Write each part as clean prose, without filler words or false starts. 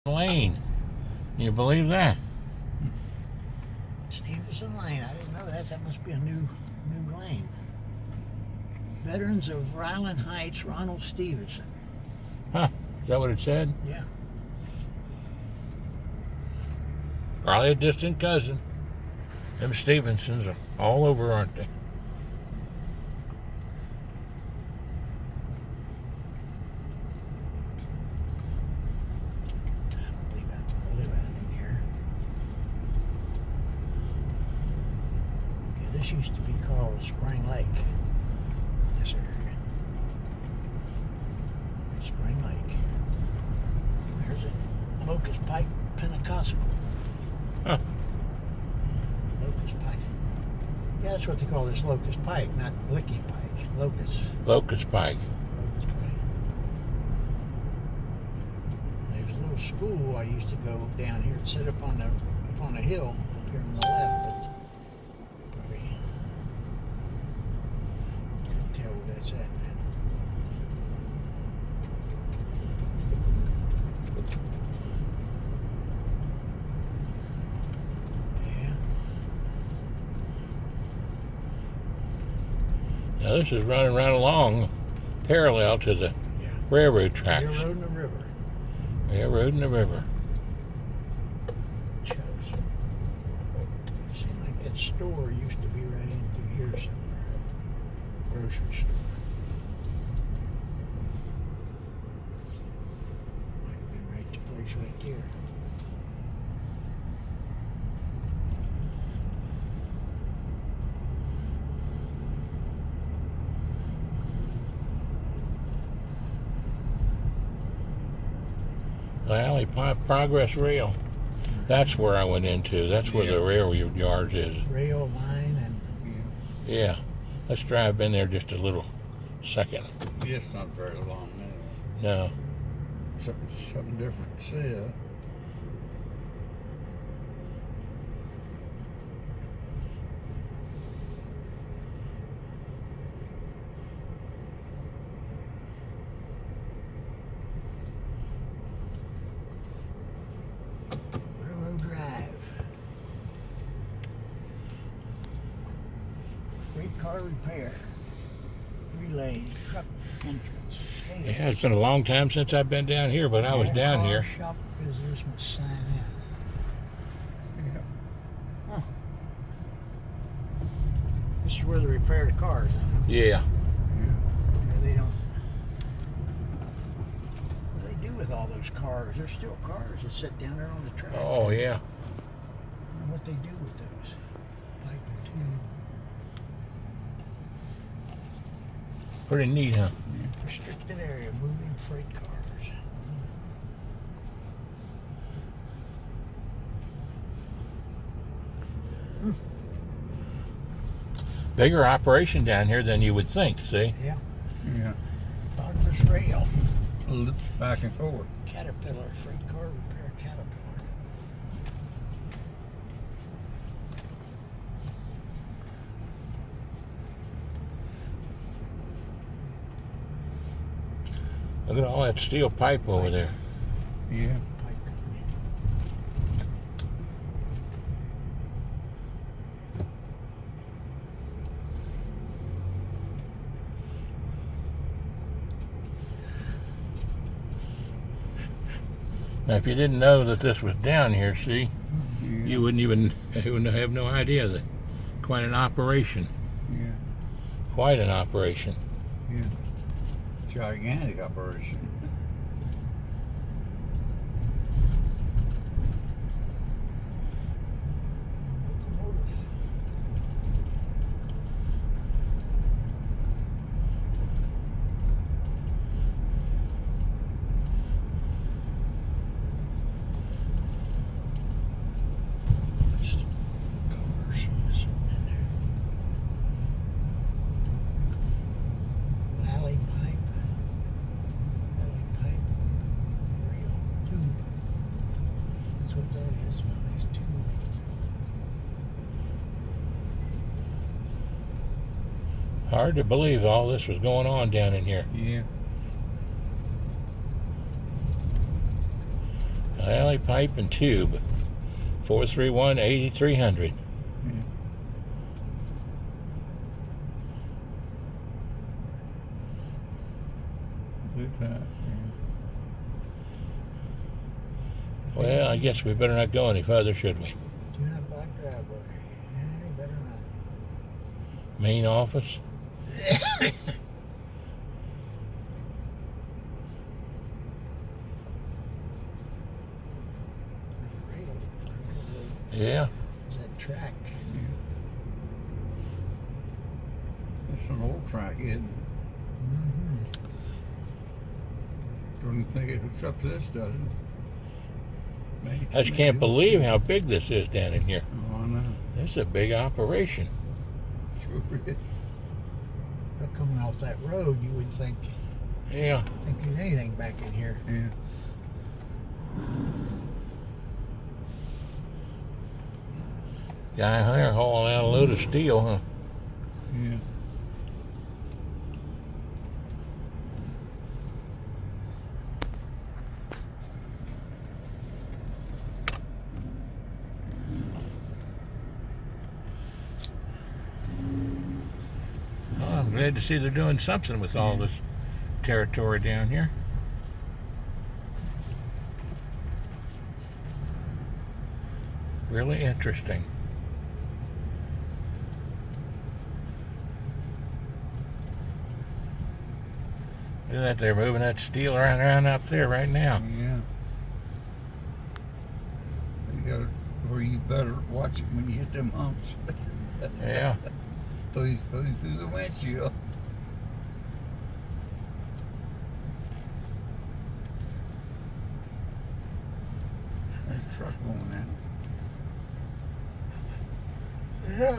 Lane. Can you believe that? Stephenson Lane. I didn't know that. That must be a new lane. Veterans of Ryland Heights, Ronald Stephenson. Huh? Is that what it said? Yeah. Probably a distant cousin. Them Stephensons are all over, aren't they? This used to be called Spring Lake, this area. Spring Lake. There's a Locust Pike Pentecostal. Huh. Locust Pike. Yeah, that's what they call this, Locust Pike, not Licky Pike. Locust. Locust Pike. Locust Pike. There's a little school I used to go down here and sit up on the hill up here on the left, but tell where that's at, man. Yeah. Now this is running right along, parallel to the railroad tracks. Railroad and the river. Railroad and the river. Seemed like that store used to be right in through here somewhere. Grocery store. Might have been right the place right there. Valley Progress Rail. That's where I went into. That's where the railroad yard is. Rail line and yeah. Let's drive in there just a little second. It's not very long now. No. Something different to see. Railroad Drive. Freight car repair. Relay. Truck entrance. Yeah, it's been a long time since I've been down here, but I was down here. Shop visitors must sign in. Yeah. Huh. This is where they repair the cars. Yeah. They don't. What do they do with all those cars? There's still cars that sit down there on the track. Oh, yeah. I don't know what they do with those. Pipe and tube. Pretty neat, huh? Restricted area, moving freight cars. Bigger operation down here than you would think, see? Yeah. Yeah. Progress Rail. Back and forth. Caterpillar, freight car repair Caterpillar. Look at all that steel pipe over there. Yeah. Pipe company. Now, if you didn't know that this was down here, see, you wouldn't have no idea that quite an operation. Yeah. Quite an operation. Yeah. Gigantic operation. Hard to believe all this was going on down in here. Yeah. Alley Pipe and Tube. 431-8300. Yeah. Look at that. Well, I guess we better not go any further, should we? Do not block driveway. Yeah, you better not. Main office. Yeah. Is that track? It's an old track, isn't it? Don't you think it hooks up to this, does it? I just can't believe how big this is down in here. Oh, I know. This is a big operation. Sure is. But coming off that road, you would think Yeah. there's anything back in here. Yeah. Guy Hunter hauling out a load of steel, huh? Yeah. Oh, I'm glad to see they're doing something with all this territory down here. Really interesting. Look at that, they're moving that steel around up there right now. Yeah. You gotta, or you better watch it when you hit them humps. Yeah. Through the windshield. There's a truck going out. Yeah.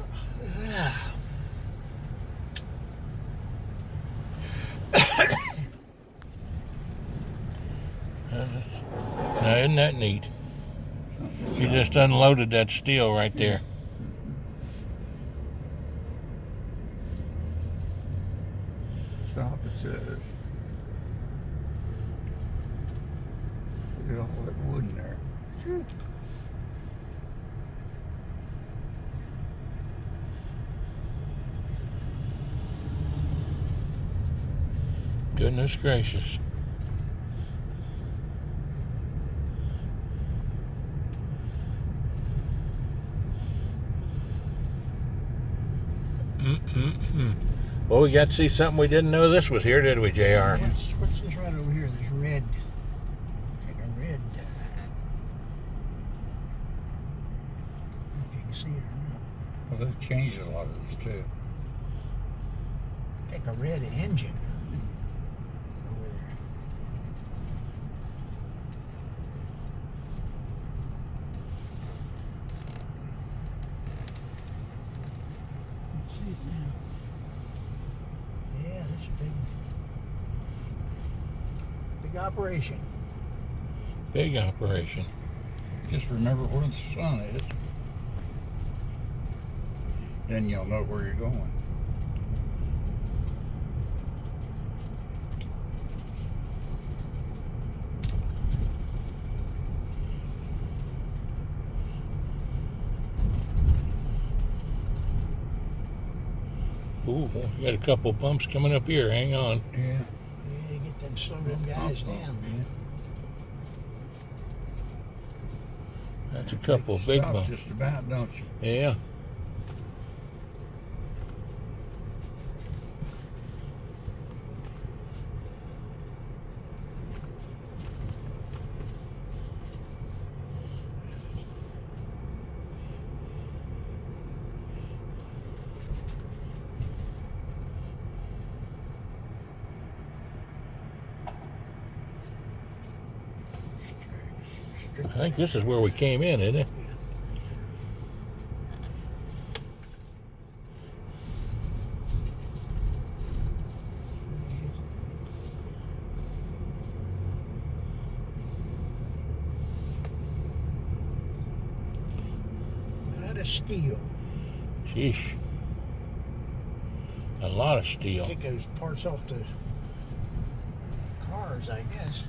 Now, isn't that neat? She just unloaded that steel right there. Stop, it says. Look at all that wood in there. Goodness gracious. Well, we got to see something we didn't know this was here, did we, JR? What's this right over here? This red. Like a red. I don't know if you can see it or not. Well, they've changed a lot of this too. Like a red engine. Over there. Let's see it now. Yeah, that's a big operation. Big operation. Just remember where the sun is. Then you'll know where you're going. Ooh, we got a couple bumps coming up here. Hang on. Yeah. Yeah, you get them slow them guys down, man. That's a couple of big Stop bumps. just about, don't you? Yeah. I think this is where we came in, isn't it? Out of steel. Sheesh. A lot of steel. Take those parts off the cars, I guess.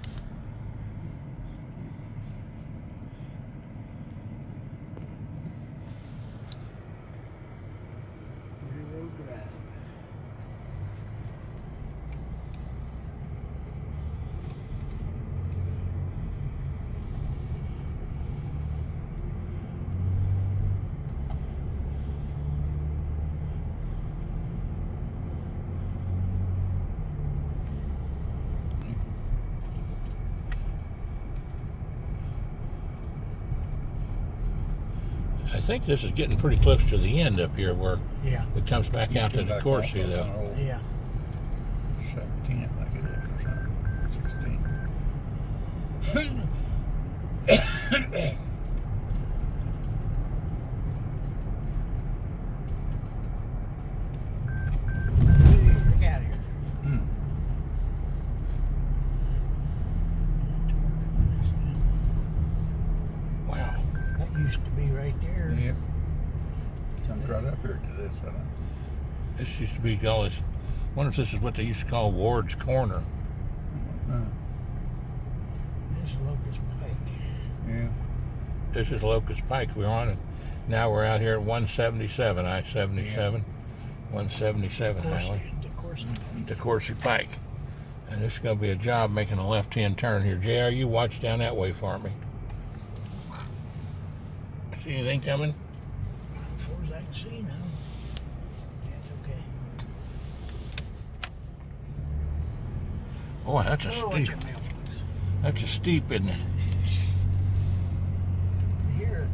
I think this is getting pretty close to the end up here where Yeah. it comes back out to the Coursey, though. Yeah. 17, I think it is, or something. 16. Hey, look out here. Wow. That used to be right there. Yep. Comes right up here to this, huh? This used to be all this. I wonder if this is what they used to call Ward's Corner. This is Locust Pike. Yeah. This is Locust Pike we're on, and now we're out here at 177, I-77, 177 highway, to Coursey Pike. And this is going to be a job making a left-hand turn here. JR, you watch down that way for me. See anything coming? As far as I can see now. That's okay. Oh, that's a Oh, steep. watch your mailbox. That's a steep, isn't it? Here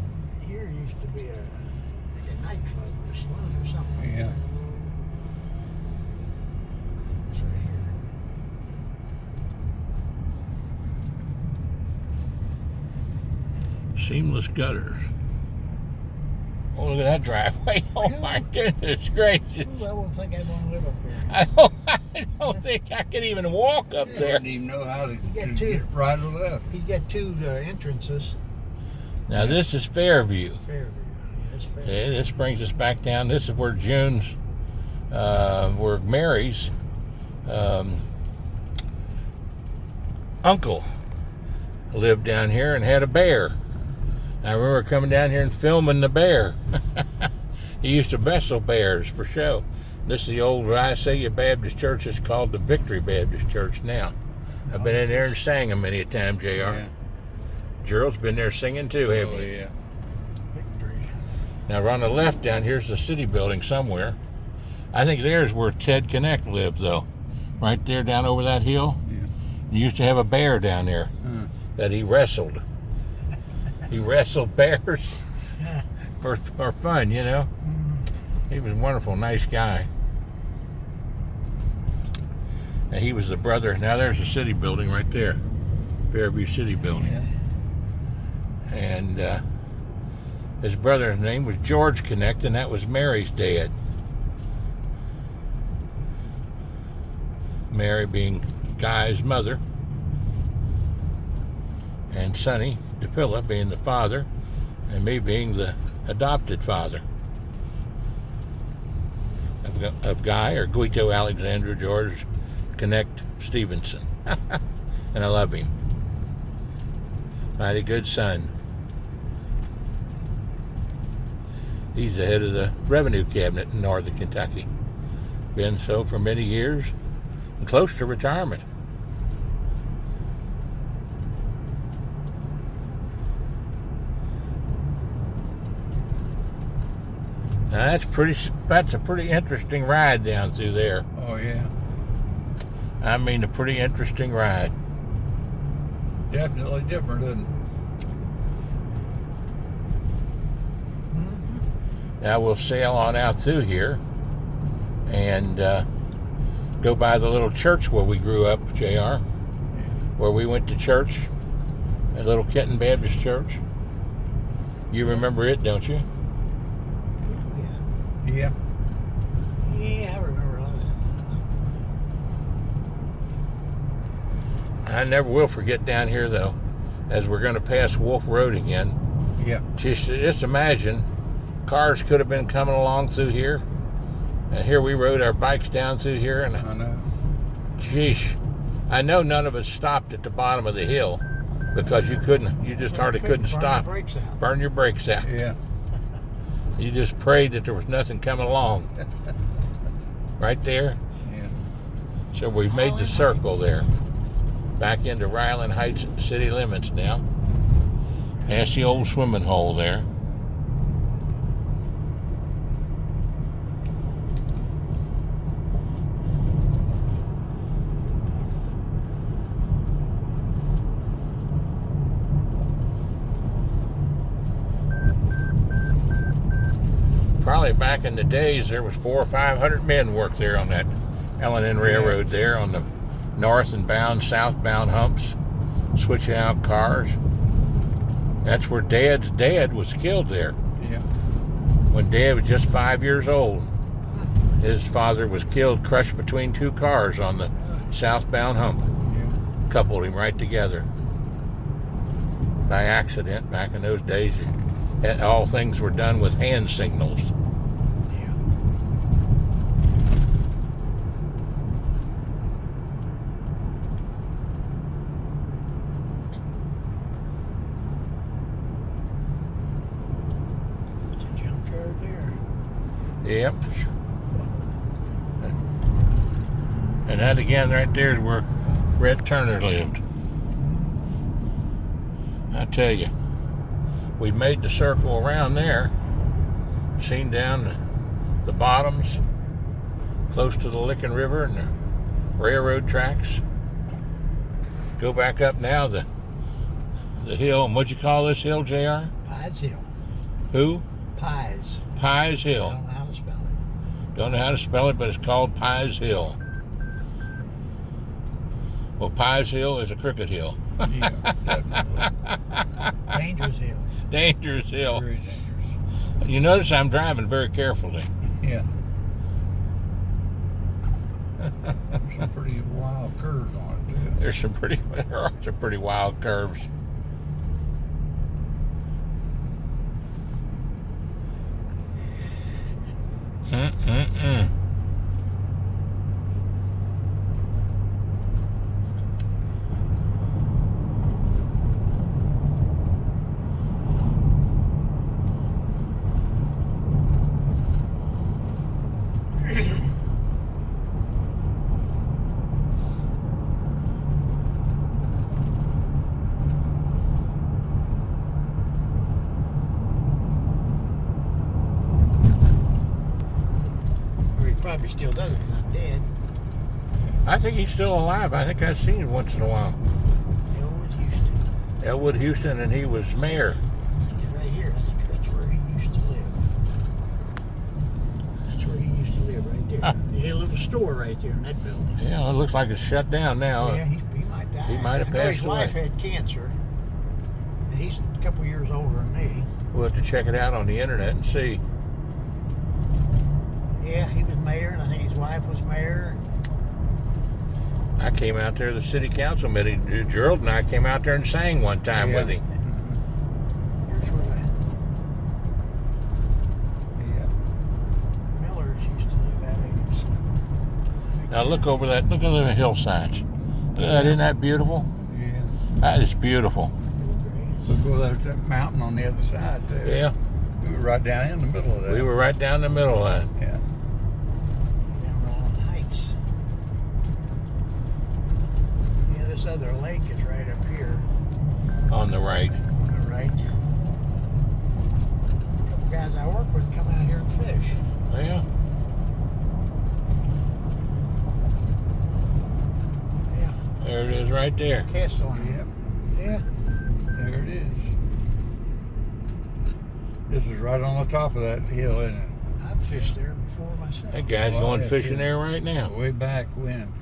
used to be like a nightclub or a salon or something. Yeah. It's right here. Seamless gutters. Oh, look at that driveway. Oh, my goodness gracious. Ooh, I won't think I'd want to live up here. I don't think I could even walk up I there. didn't even know how to get get two. right or left. He's got two entrances. Now, this is Fairview. Fairview. Yes, Fairview. Yeah, this brings us back down. This is where where Mary's uncle lived down here and had a bear. I remember coming down here and filming the bear. He used to wrestle bears for show. This is the old Isaiah Baptist Church. It's called the Victory Baptist Church now. I've been in there and sang them many a time, JR. Yeah. Gerald's been there singing too, haven't Oh, you? yeah. Victory. Now, we're on the left down here's the city building somewhere. I think there's where Ted Connect lived, though. Right there down over that hill. Yeah. He used to have a bear down there that he wrestled. He wrestled bears for fun, you know. He was a wonderful, nice guy. And he was the brother. Now there's the city building right there. Fairview City Building. Yeah. And his brother's name was George Connect, and that was Mary's dad. Mary being Guy's mother, and Sonny DePilla being the father, and me being the adopted father of Guy, or Guido Alexander George Connect Stephenson. And I love him. Mighty good son. He's the head of the revenue cabinet in northern Kentucky. Been so for many years, and close to retirement. Now that's a pretty interesting ride down through there. Oh, yeah. I mean, a pretty interesting ride. Definitely different, isn't it? Now we'll sail on out through here and go by the little church where we grew up, JR, where we went to church, a little Kenton Baptist Church. You remember it, don't you? Yeah. Yeah, I remember all that. I never will forget down here, though, as we're going to pass Wolf Road again. Yeah. Just imagine, cars could have been coming along through here, and here we rode our bikes down through here, and I know. geesh, I know none of us stopped at the bottom of the hill because you just hardly couldn't stop. Burn your brakes out. Burn your brakes out. Yeah. You just prayed that there was nothing coming along. Right there. Yeah. So we've made the circle there. Back into Ryland Heights city limits now. Past the old swimming hole there. probably back in the days there was 400 or 500 men worked there on that L&N Railroad there on the north and southbound humps, switching out cars. That's where Dad's dad was killed there. Yeah. When Dad was just 5 years old, his father was killed, crushed between two cars on the southbound hump. Yeah. Coupled him right together by accident. Back in those days, all things were done with hand signals. Yeah. It's a junkyard there. Yep. And that again right there is where Red Turner lived. I tell you, we made the circle around there, seen down the bottoms, close to the Licking River and the railroad tracks. Go back up now the hill, and what'd you call this hill, JR? Pies Hill. Who? Pies. Pies I Hill. don't know how to spell it. Don't know how to spell it, but it's called Pies Hill. Well, Pies Hill is a crooked hill. Yeah, definitely. Dangerous Hill. Dangerous hill. Very dangerous. You notice I'm driving very carefully. Yeah. There's some pretty wild curves on it, too. There are some pretty wild curves. Mm-mm-mm. Probably still does it. He's not dead. I think he's still alive. I think I've seen him once in a while. Elwood Houston. Elwood Houston, and he was mayor. He's right here. I think that's where he used to live. That's where he used to live, right there. He had a little store right there in that building. Yeah, it looks like it's shut down now. Yeah, he might die. He might have I know passed his wife away. had cancer. He's a couple years older than me. We'll have to check it out on the internet and see. Yeah, he was mayor, and I think his wife was mayor. I came out there to the city council meeting. Gerald and I came out there and sang one time Yeah. with him. Here's where Yeah. the Millers used to live out here. Now look over that. Look at the hillsides. Look at that. Isn't that beautiful? Yeah. That is beautiful. Look over there's that mountain on the other side, too. Yeah. We were right down in the middle of that. We were right down the middle of that. Yeah. Down around the heights. Yeah, this other lake is right up here On the right. on the right. A couple guys I work with come out here and fish. Yeah. Yeah, There it is right there. cast on. Yeah. Yeah. There it is. This is right on the top of that hill, isn't it? I've fished there before myself. That guy's Oh, going yeah, fishing too. there right now. Way back when.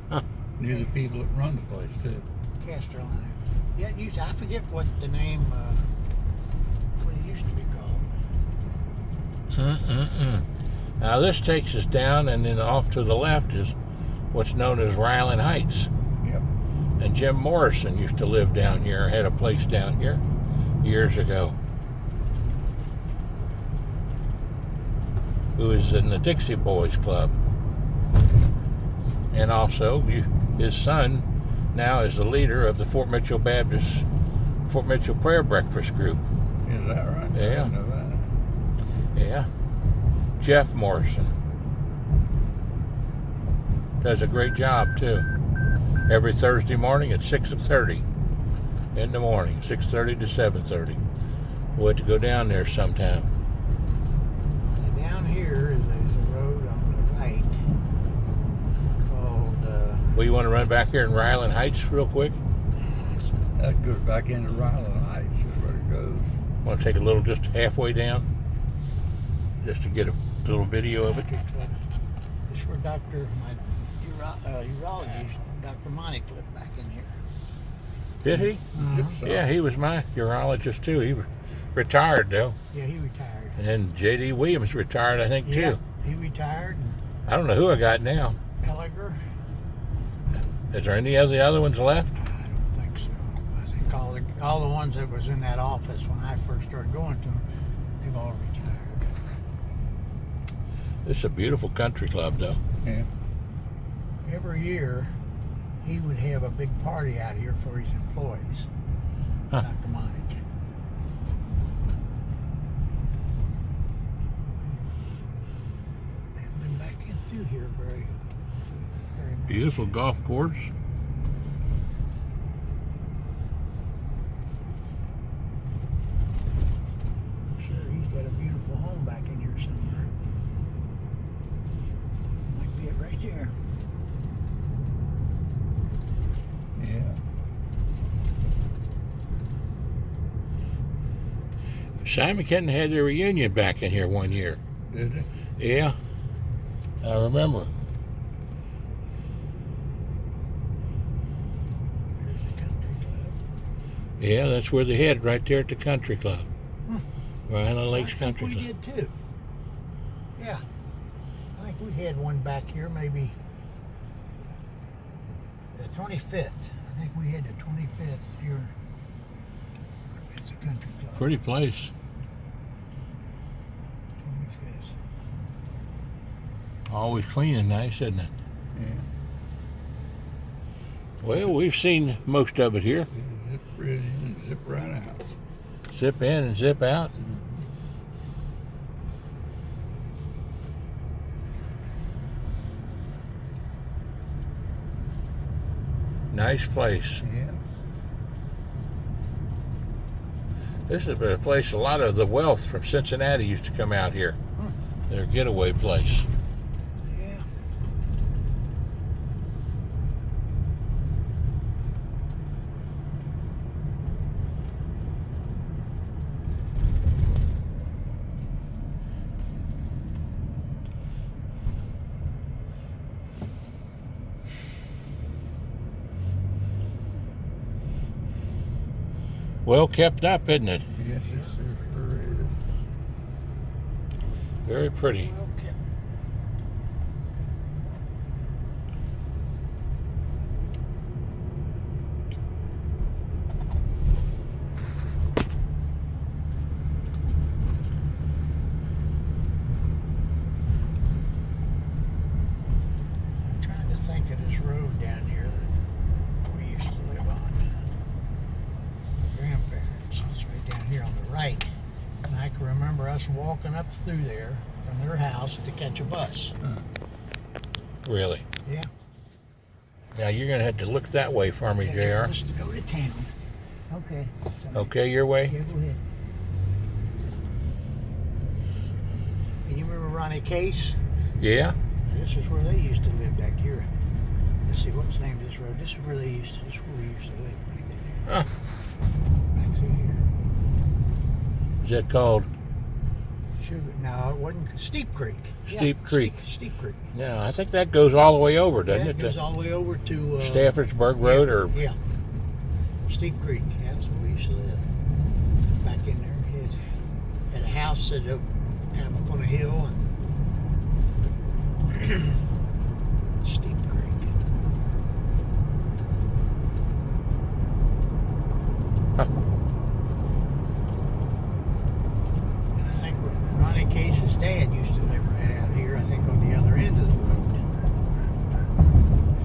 Huh. Knew the people that run the place, too. Castor line. Yeah, it used, I forget what the name, what it used to be called. Mm-mm-mm. Now this takes us down, and then off to the left is what's known as Ryland Heights. Yep. And Jim Morrison used to live down here, had a place down here years ago. Who is in the Dixie Boys Club. And also, his son now is the leader of the Fort Mitchell Prayer Breakfast Group. Is that right? I Yeah. didn't know that. Yeah. Jeff Morrison. Does a great job, too. Every Thursday morning at 6:30 in the morning, 6:30 to 7:30. We'll have to go down there sometime. And down here is a road on the right called, Well, you want to run back here in Ryland Heights real quick? That goes back into Ryland Heights, is where it goes. Want to take a little just halfway down? just to get a little video of it. This is where urologist, Dr. Monnie lived back in here. Did he? Yeah, he was my urologist too. He retired though. Yeah, he retired. And J.D. Williams retired, I think, Yeah, too. he retired. I don't know who I got now. Pelliger. Is there any of the other ones left? I don't think so. I think all the ones that was in that office when I first started going to them, they've all retired. It's a beautiful country club, though. Yeah. Every year, he would have a big party out here for his employees. Huh. Dr. Monnie. Haven't been back in through here very much. Beautiful golf course. Sure, he's got a beautiful home back in here somewhere. Might be it right there. Yeah. Simon Kenton had their reunion back in here one year. Did it? Yeah, I remember. There's the country club. Yeah, that's where they head, right there at the country club. Island Lakes I think Country we Club. did too. Yeah. I think we had one back here, maybe the 25th. I think we had the 25th here at the country club. Pretty place. 25th. Always clean and nice, isn't it? Yeah. Well, we've seen most of it here. Zip right in and zip right out. Zip in and zip out. Nice place. Yeah. This is a place a lot of the wealth from Cincinnati used to come out here. Their getaway place. Yeah. Well kept up, isn't it? Yes, it sure is. Very pretty. Okay. I'm trying to think of this road down here that we used to live on. Grandparents. It's right down here on the right. And I can remember us walking up through there from their house to catch a bus. Really. Yeah. Now you're going to have to look that way for me, Catch a JR. bus to go to town. Okay. Okay, your way? Yeah, go ahead. And you remember Ronnie Case? Yeah. This is where they used to live back here. Let's see, what's the name of this road? This is where we used to live back in here. Huh. Back through here. Is that called? No, it wasn't. Steep Creek. Steep Creek. Steep Creek. No, I think that goes all the way over, doesn't Yeah, it? it goes all the way over to Staffordsburg Road, or yeah. Steep Creek. Yeah, that's where we used to live. Back in there. It had a house that up on a hill and Steep Creek. Huh. And I think Ronnie Case's dad used to live right out here, I think on the other end of the road.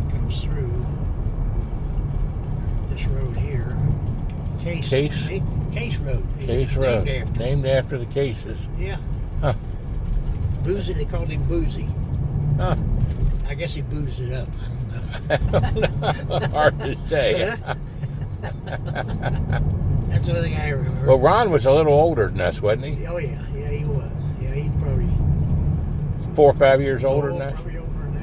It comes through this road here. Case Road. Case Road. Named Named after the Cases. Yeah. Huh. Boozy, they called him Boozy. Huh. I guess he boozed it up. I don't know. Hard to say. That's the only thing I remember. Well, Ron was a little older than us, wasn't he? Oh, yeah. Yeah, he was. Yeah, he's probably 4 or 5 years older than us. Probably older than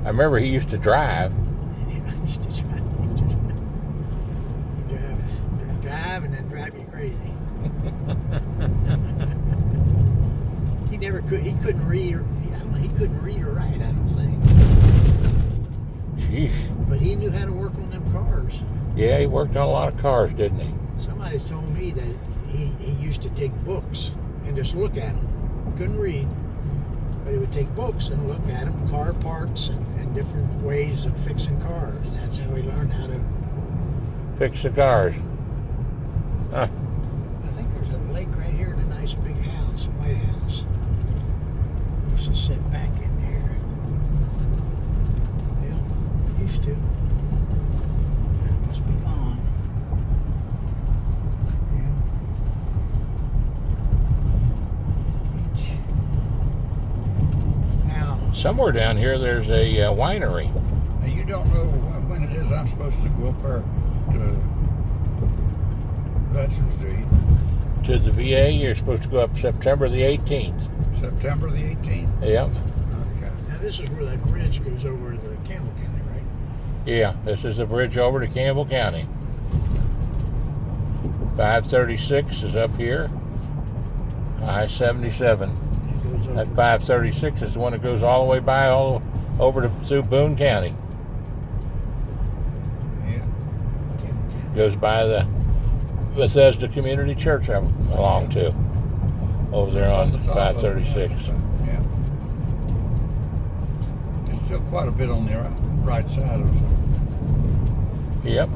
I remember he used to drive. that. Yeah, he used to drive and then drive you crazy. never could. He couldn't read. I don't know. He couldn't read or write. I don't think. Sheesh. But he knew how to work on them cars. Yeah, he worked on a lot of cars, didn't he? Somebody told me that he used to take books and just look at them. Couldn't read, but he would take books and look at them, car parts and different ways of fixing cars. And that's how he learned how to Fix the cars. Huh. I think there's a lake right here and a nice big house, White House. Used to sit back in there. Yeah, used to. That must be gone. Yeah. Now, Somewhere down here, there's a winery. Now, you don't know when it is I'm supposed to go up there to Veterans Day. To the VA, you're supposed to go up September the 18th. September the 18th? Yep. Okay. now this is where that bridge goes over to the Campbell County, right? Yeah, this is the bridge over to Campbell County. 536 is up here. I-77. It goes over. That 536 is the one that goes all the way by all over to through Boone County. Yeah. Campbell County. Goes by the Bethesda Community Church I belong to. Over there on The top of it, 536. Yeah. There's still quite a bit on the right side of it. Yep.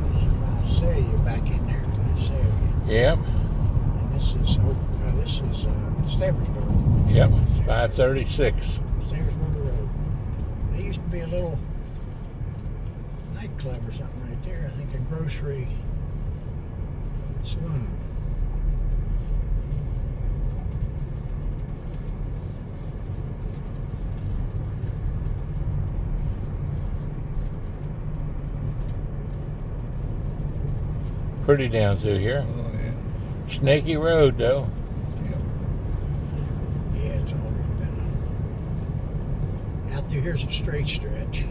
This is Visalia back in there, Visalia. Yep. And this is Stevensburg. Yep. 536. Stevensburg Road. There used to be a little nightclub or something right there. I think a grocery saloon. Pretty down through here. Oh, yeah. Snakey Road, though. Yep. Yeah, it's all done. Out through here's a straight stretch.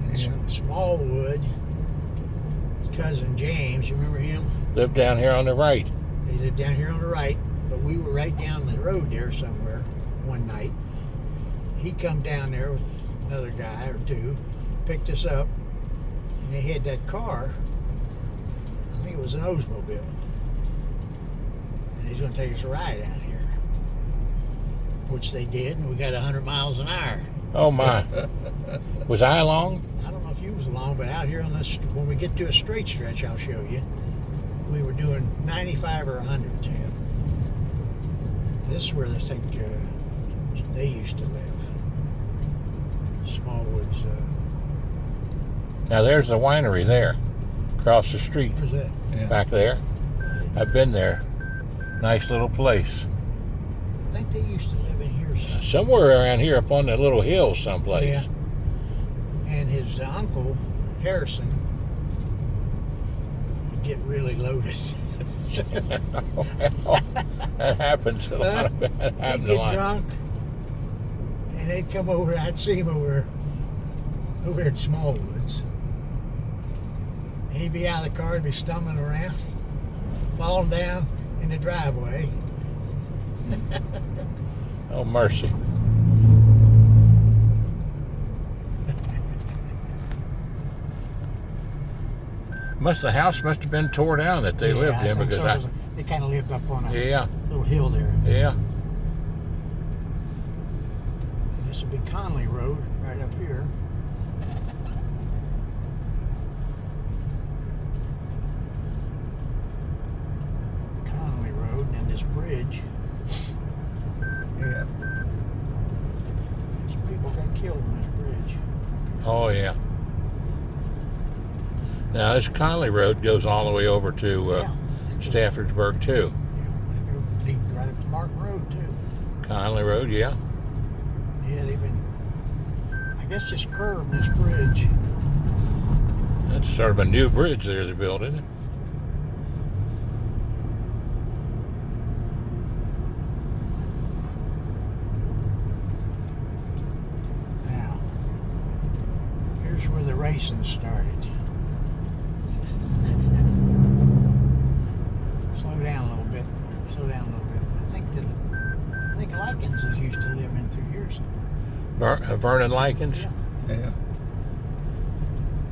And Yeah. Smallwood, his cousin James, you remember him? Lived down here on the right. They lived down here on the right, but we were right down the road there somewhere one night. He come down there with another guy or two, picked us up, and they had that car. I think it was an Oldsmobile. And he's going to take us a ride out here. Which they did, and we got 100 miles an hour. Oh my. Was I along? I don't know if you was along, but out here on this, when we get to a straight stretch, I'll show you. We were doing 95 or 100. Yeah. This is where they used to live. Smallwoods. Now there's the winery there. Across the street. Where's that? Yeah. Back there. I've been there. Nice little place. I think they used to live in here. Somewhere around here up on that little hill someplace. Yeah. And his uncle, Harrison, would get really loaded. That happens a lot. That He'd happens a get lot. drunk, and they'd come over. I'd see him over at Smallwoods. He'd be out of the car, he'd be stumbling around, falling down in the driveway. Oh mercy. The house must have been tore down that they lived I in think because so. They kind of lived up on a yeah, little hill there. yeah. This would be Conley Road right up here. Conley Road, and then this bridge. Yeah. Some people got killed on this bridge. Oh yeah. Now this Conley Road goes all the way over to Yeah. Staffordsburg too. Yeah, they go lead right up to Martin Road too. Conley Road, yeah. Yeah, they've been, I guess, just curved this bridge. That's sort of a new bridge there they're building. Now, here's where the racing started. Vernon Likens. Yeah. Yeah.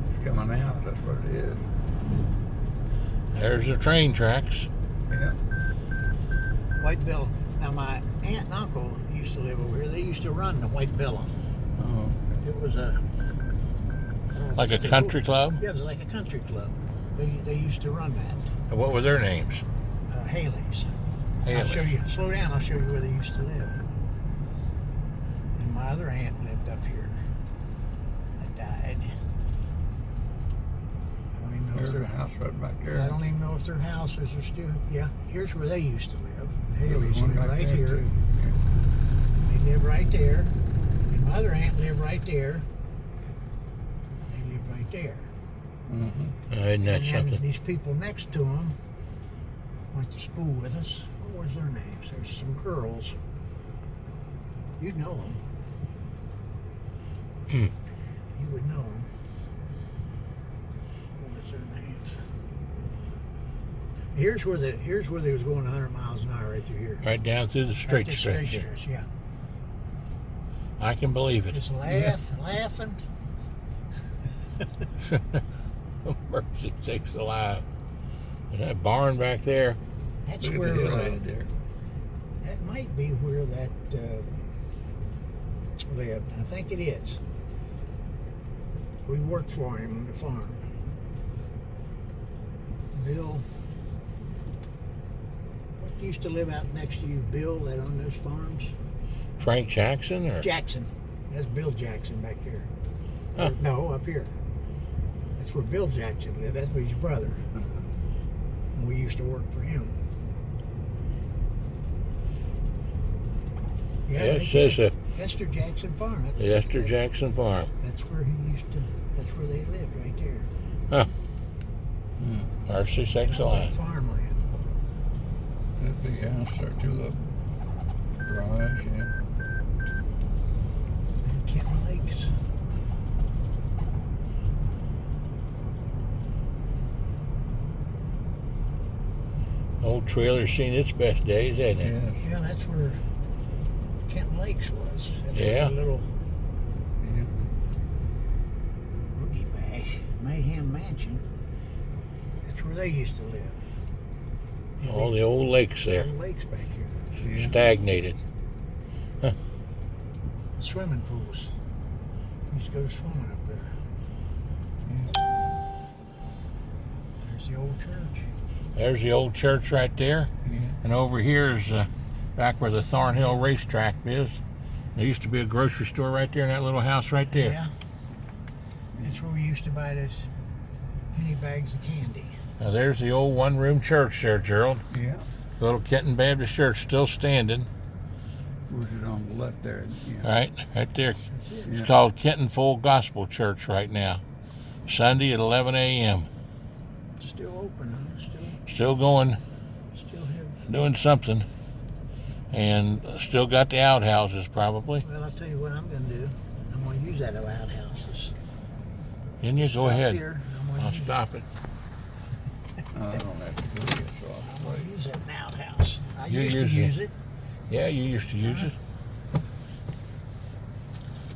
It's coming out, that's what it is. There's the train tracks. Yeah. White Bill. Now my aunt and uncle used to live over here. They used to run the White Bill. Oh. It was a Like a country club? Yeah, it was like a country club. They used to run that. And what were their names? Haley's. I'll Haley. show you. Slow down. I'll show you where they used to live. And my other aunt lived up here. That died. I don't even know There's if a their house right back there. I don't even know if their houses are still. Yeah, here's where they used to live. The There's Haley's one live back right there, here. too. They live right there. And my other aunt lived right there. They lived right there. Mm-hmm. Isn't that And then something? these people next to them went to school with us. What was their names? There's some girls. You'd know them. Hmm. You would know them. What was their names? Here's where they was going 100 miles an hour right through here. Right down through the straight Right to stretch. straight here. stretch, yeah. I can believe it. Just laughing. Mercy sakes alive. And that barn back there. That's Look at where the hill out there. that might be where that lived. I think it is. We worked for him on the farm. Bill. What used to live out next to you? Bill that owned those farms? Frank Jackson or Jackson. That's Bill Jackson back there. Huh. No, up here. That's where Bill Jackson lived. That's his brother. And we used to work for him. yeah, it says Esther Jackson Farm. the Esther Jackson Farm. That's where he used to. That's where they lived, right there. Huh. Mm. Mercy sakes And all that alive. farmland. That big house there too, the garage, yeah. And Kenton Lakes. Old trailer's seen its best days, hasn't it? Yes. Yeah, that's where Kenton Lakes was. That's Yeah. where the little Yeah. Boogie Bash, Mayhem Mansion. That's where they used to live. Yeah, All the old lakes there. old lakes back here. Yeah. Stagnated. Swimming pools. We used to go swimming up there. There's the old church. There's the old church right there. Yeah. And over here is back where the Thornhill racetrack is. There used to be a grocery store right there in that little house right there. Yeah. That's where we used to buy those penny bags of candy. Now there's the old one-room church there, Gerald. Yeah. Little Kenton Baptist Church still standing. Was it on the left there? Yeah. Right there. That's it. It's called Kenton Full Gospel Church right now. Sunday at 11 a.m. Still open, huh? Still going, Still have. doing something. And still got the outhouses probably. Well, I'll tell you what I'm going to do. I'm going to use that outhouses. Can you go Stop ahead? Here. I'm going I'll to stop it. I don't have to do this, so I'm going to use that outhouse. I You used to use it. use it. Yeah, you used to use it.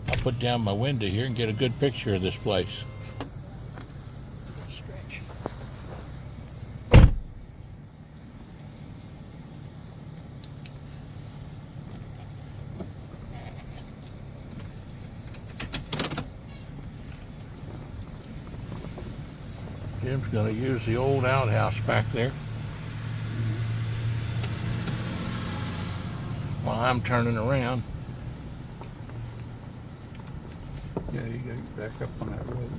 I'll put down my window here and get a good picture of this place. Stretch. Jim's going to use the old outhouse back there. While I'm turning around. yeah, you got to get back up on that road.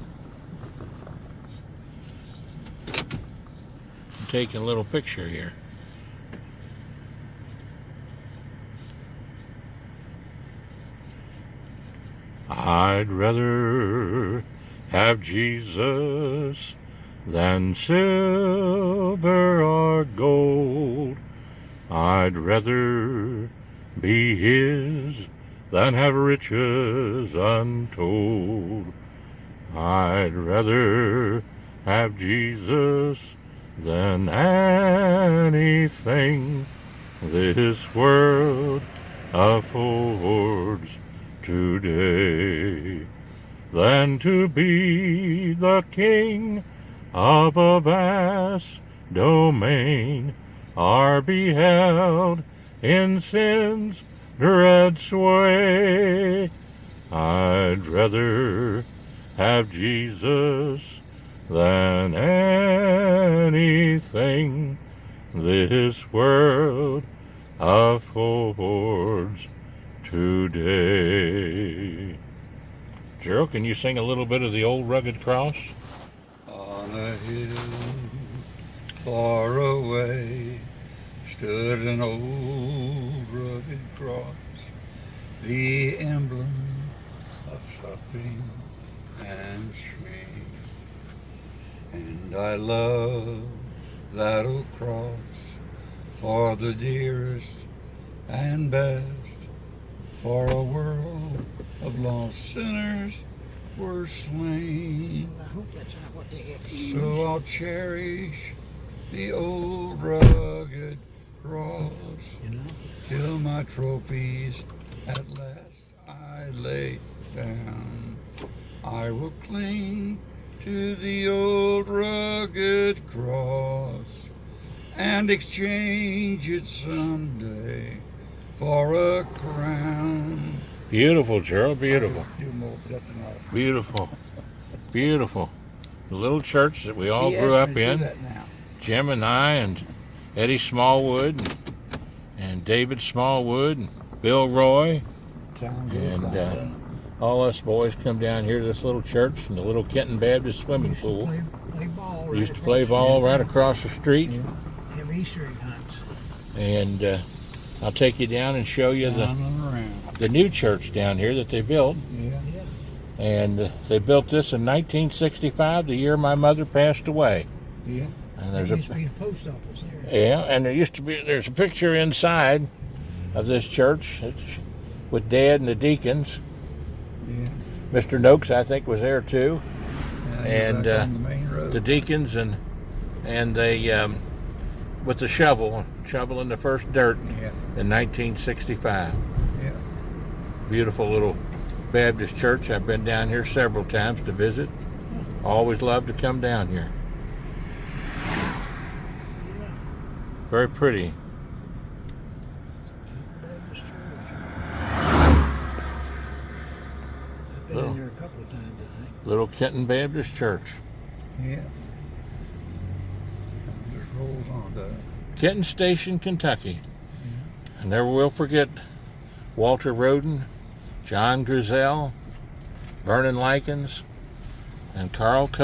And take a little picture here. I'd rather have Jesus than silver or gold. I'd rather be his than have riches untold. I'd rather have Jesus than anything this world affords today than to be the king of a vast domain, are beheld in sin's dread sway. I'd rather have Jesus than anything this world affords today. Gerald, can you sing a little bit of the old rugged cross? On a hill far away stood an old rugged cross, the emblem of suffering and shame. And I love that old cross, for the dearest and best, for a world of lost sinners were slain. I hope that's not what they have to use. So I'll cherish the old rugged cross You know? till my trophies at last I lay down. I will cling to the old rugged cross and exchange it someday for a crown. Beautiful, Gerald, beautiful. Do more, but that's enough. Beautiful. Beautiful. The little church that we all He grew asked up me to do in. that now. Jim and I and Eddie Smallwood and David Smallwood and Bill Roy Sound good, and Condones. all us boys come down here to this little church in the little Kenton Baptist swimming pool. Play ball. We used to across play the ball street. right across the street, Have Easter egg hunts. and I'll take you down and show you Down and around. the new church down here that they built. Yeah. Yeah. And they built this in 1965, the year my mother passed away. Yeah. And There there's used to a be a post office there. yeah, and there's a picture inside of this church with Dad and the deacons. Yeah. Mr. Noakes, I think, was there too. And, back on the main road. The deacons and they with the shoveling the first dirt Yeah. in 1965. Yeah. Beautiful little Baptist church. I've been down here several times to visit. Always love to come down here. Very pretty. Baptist Church. I've been Well. in there a couple of times, I think. Little Kenton Baptist Church. Yeah. Just rolls on, doesn't it? Kenton Station, Kentucky. I never will forget Walter Roden, John Grizzell, Vernon Likens, and Carl Coe.